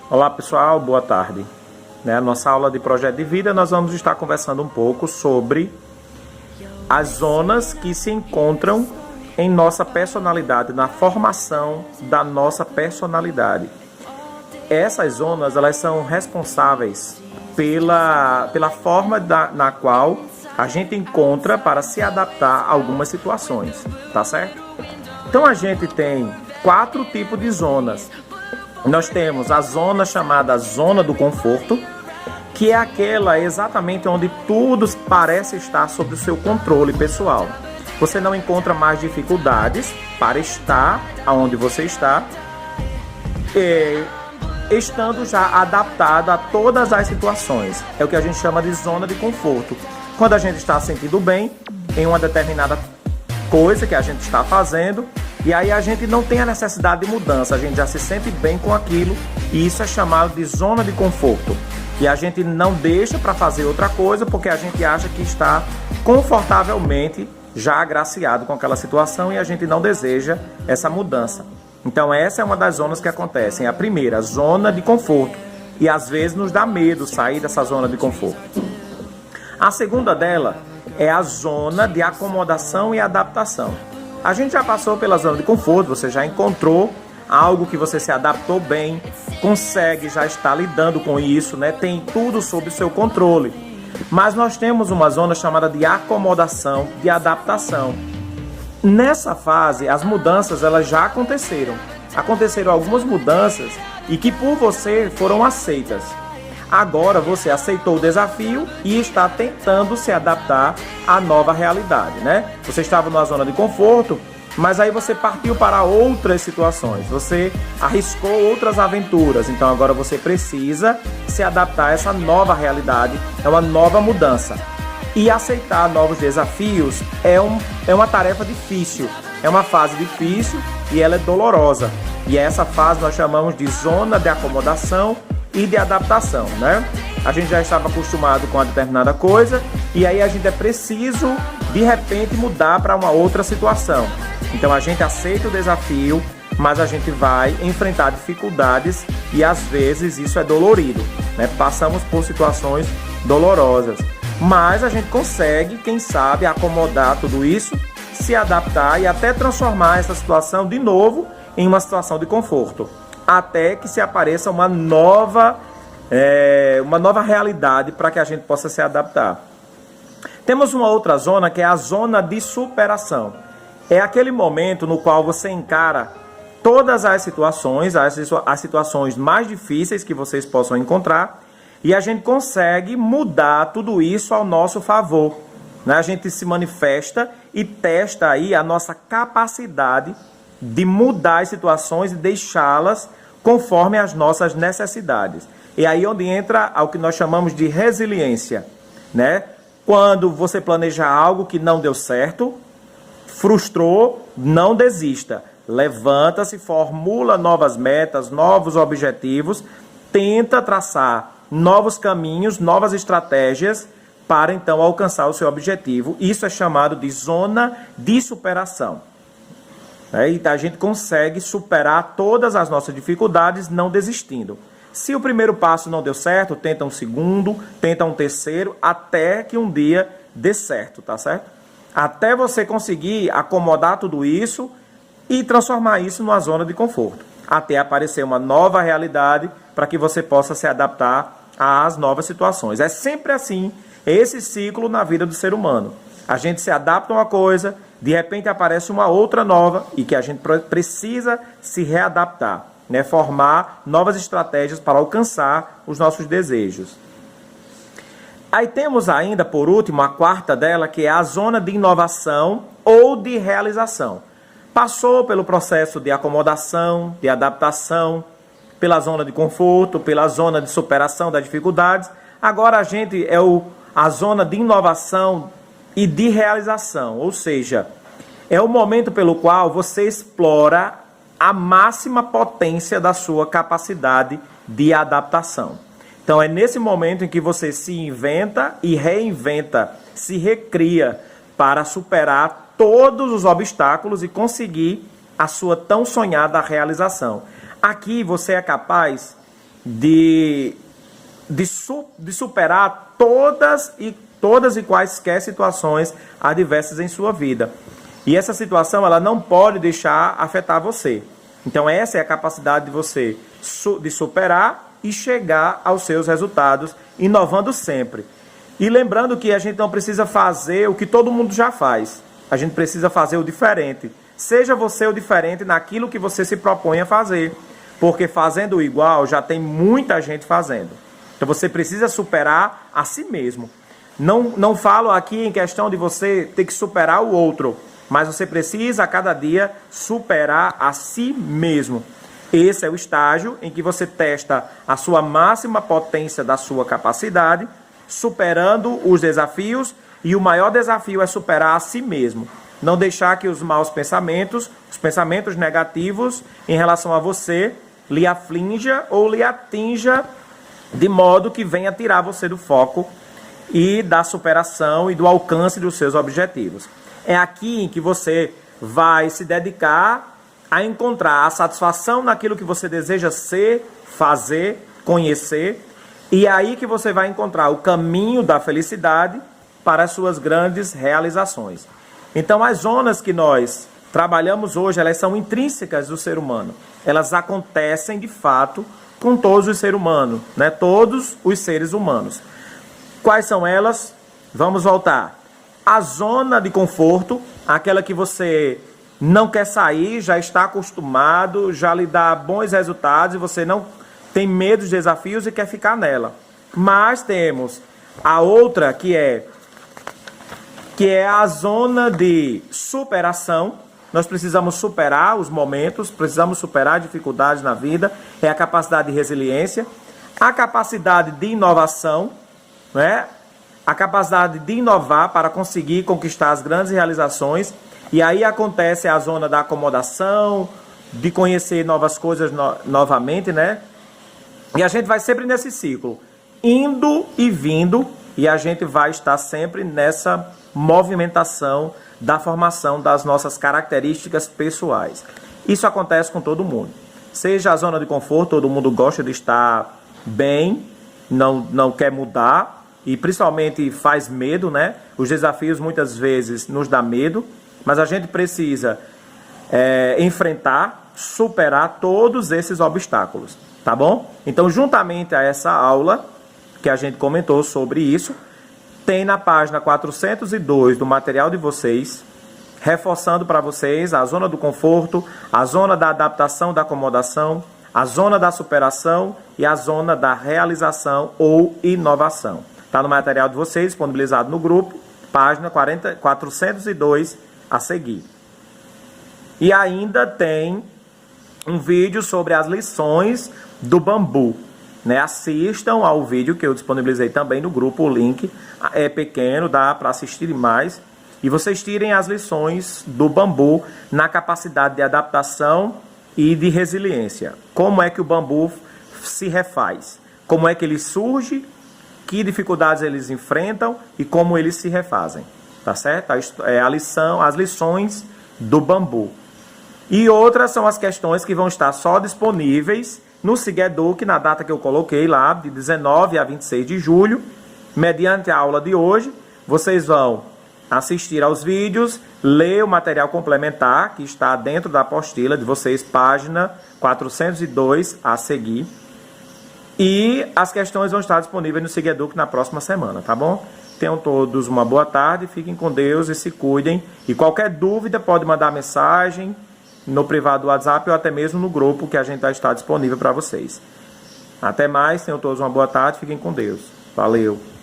Olá pessoal, boa tarde. Nossa aula de projeto de vida, nós vamos estar conversando um pouco sobre as zonas que se encontram em nossa personalidade, na formação da nossa personalidade. Essas zonas, elas são responsáveis pela forma na qual a gente encontra para se adaptar a algumas situações, tá certo? Então a gente tem 4 tipos de zonas. Nós temos a zona chamada zona do conforto, que é aquela exatamente onde tudo parece estar sob o seu controle pessoal. Você não encontra mais dificuldades para estar onde você está, estando já adaptado a todas as situações. É o que a gente chama de zona de conforto. Quando a gente está sentindo bem em uma determinada coisa que a gente está fazendo, e aí a gente não tem a necessidade de mudança, a gente já se sente bem com aquilo, e isso é chamado de zona de conforto. E a gente não deixa para fazer outra coisa porque a gente acha que está confortavelmente já agraciado com aquela situação e a gente não deseja essa mudança. Então essa é uma das zonas que acontecem. A primeira, zona de conforto. E às vezes nos dá medo sair dessa zona de conforto. A segunda dela é a zona de acomodação e adaptação. A gente já passou pela zona de conforto, você já encontrou algo que você se adaptou bem, consegue já estar lidando com isso, tem tudo sob o seu controle. Mas nós temos uma zona chamada de acomodação, de adaptação. Nessa fase, as mudanças elas já aconteceram. Aconteceram algumas mudanças e que por você foram aceitas. Agora você aceitou o desafio e está tentando se adaptar à nova realidade, Você estava numa zona de conforto, mas aí você partiu para outras situações, você arriscou outras aventuras, então agora você precisa se adaptar a essa nova realidade, é uma nova mudança. E aceitar novos desafios é uma tarefa difícil, é uma fase difícil e ela é dolorosa. E essa fase nós chamamos de zona de acomodação e de adaptação, A gente já estava acostumado com uma determinada coisa e aí a gente é preciso, de repente, mudar para uma outra situação. Então a gente aceita o desafio, mas a gente vai enfrentar dificuldades e às vezes isso é dolorido, Passamos por situações dolorosas, mas a gente consegue, quem sabe, acomodar tudo isso, se adaptar e até transformar essa situação de novo em uma situação de conforto, até que se apareça uma nova realidade para que a gente possa se adaptar. Temos uma outra zona que é a zona de superação. É aquele momento no qual você encara todas as situações, as situações mais difíceis que vocês possam encontrar, e a gente consegue mudar tudo isso ao nosso favor. A gente se manifesta e testa aí a nossa capacidade de mudar as situações e deixá-las conforme as nossas necessidades. E aí onde entra o que nós chamamos de resiliência, Quando você planeja algo que não deu certo, frustrou, não desista. Levanta-se, formula novas metas, novos objetivos, tenta traçar novos caminhos, novas estratégias para então alcançar o seu objetivo. Isso é chamado de zona de superação. E a gente consegue superar todas as nossas dificuldades não desistindo. Se o primeiro passo não deu certo, tenta um segundo, tenta um terceiro, até que um dia dê certo, tá certo? Até você conseguir acomodar tudo isso e transformar isso numa zona de conforto. Até aparecer uma nova realidade para que você possa se adaptar às novas situações. É sempre assim, esse ciclo na vida do ser humano. A gente se adapta a uma coisa, de repente aparece uma outra nova e que a gente precisa se readaptar, formar novas estratégias para alcançar os nossos desejos. Aí temos ainda, por último, a quarta dela, que é a zona de inovação ou de realização. Passou pelo processo de acomodação, de adaptação, pela zona de conforto, pela zona de superação das dificuldades. Agora a gente a zona de inovação e de realização, ou seja, é o momento pelo qual você explora a máxima potência da sua capacidade de adaptação. Então é nesse momento em que você se inventa e reinventa, se recria para superar todos os obstáculos e conseguir a sua tão sonhada realização. Aqui você é capaz de superar todas e quaisquer situações adversas em sua vida. E essa situação, ela não pode deixar afetar você. Então essa é a capacidade de você de superar e chegar aos seus resultados, inovando sempre. E lembrando que a gente não precisa fazer o que todo mundo já faz. A gente precisa fazer o diferente. Seja você o diferente naquilo que você se propõe a fazer. Porque fazendo o igual, já tem muita gente fazendo. Então você precisa superar a si mesmo. Não falo aqui em questão de você ter que superar o outro, mas você precisa a cada dia superar a si mesmo. Esse é o estágio em que você testa a sua máxima potência da sua capacidade, superando os desafios, e o maior desafio é superar a si mesmo. Não deixar que os maus pensamentos, os pensamentos negativos em relação a você, lhe aflinja ou lhe atinja de modo que venha tirar você do foco e da superação e do alcance dos seus objetivos. É aqui em que você vai se dedicar a encontrar a satisfação naquilo que você deseja ser, fazer, conhecer, e é aí que você vai encontrar o caminho da felicidade para as suas grandes realizações. Então, as zonas que nós trabalhamos hoje, elas são intrínsecas do ser humano. Elas acontecem, de fato, com todos os seres humanos, né? Todos os seres humanos. Quais são elas? Vamos voltar. A zona de conforto, aquela que você não quer sair, já está acostumado, já lhe dá bons resultados e você não tem medo dos desafios e quer ficar nela. Mas temos a outra que é a zona de superação. Nós precisamos superar os momentos, precisamos superar dificuldades na vida, é a capacidade de resiliência, a capacidade de inovação, né? A capacidade de inovar para conseguir conquistar as grandes realizações. E aí acontece a zona da acomodação, de conhecer novas coisas novamente, né? E a gente vai sempre nesse ciclo, indo e vindo, e a gente vai estar sempre nessa movimentação da formação das nossas características pessoais. Isso acontece com todo mundo. Seja a zona de conforto, todo mundo gosta de estar bem, não quer mudar, e principalmente faz medo, né? Os desafios muitas vezes nos dá medo, mas a gente precisa enfrentar, superar todos esses obstáculos, tá bom? Então, juntamente a essa aula que a gente comentou sobre isso, tem na página 402 do material de vocês, reforçando para vocês a zona do conforto, a zona da adaptação, da acomodação, a zona da superação e a zona da realização ou inovação. Está no material de vocês, disponibilizado no grupo, página 402 a seguir. E ainda tem um vídeo sobre as lições do bambu. Né? Assistam ao vídeo que eu disponibilizei também no grupo, o link é pequeno, dá para assistir mais. E vocês tirem as lições do bambu na capacidade de adaptação e de resiliência. Como é que o bambu se refaz? Como é que ele surge? Que dificuldades eles enfrentam e como eles se refazem, tá certo? As lições do bambu. E outras são as questões que vão estar só disponíveis no Sigeduc, na data que eu coloquei lá, de 19 a 26 de julho, mediante a aula de hoje. Vocês vão assistir aos vídeos, ler o material complementar que está dentro da apostila de vocês, página 402 a seguir. E as questões vão estar disponíveis no Sigeduc na próxima semana, tá bom? Tenham todos uma boa tarde, fiquem com Deus e se cuidem. E qualquer dúvida pode mandar mensagem no privado do WhatsApp ou até mesmo no grupo que a gente está disponível para vocês. Até mais, tenham todos uma boa tarde, fiquem com Deus. Valeu!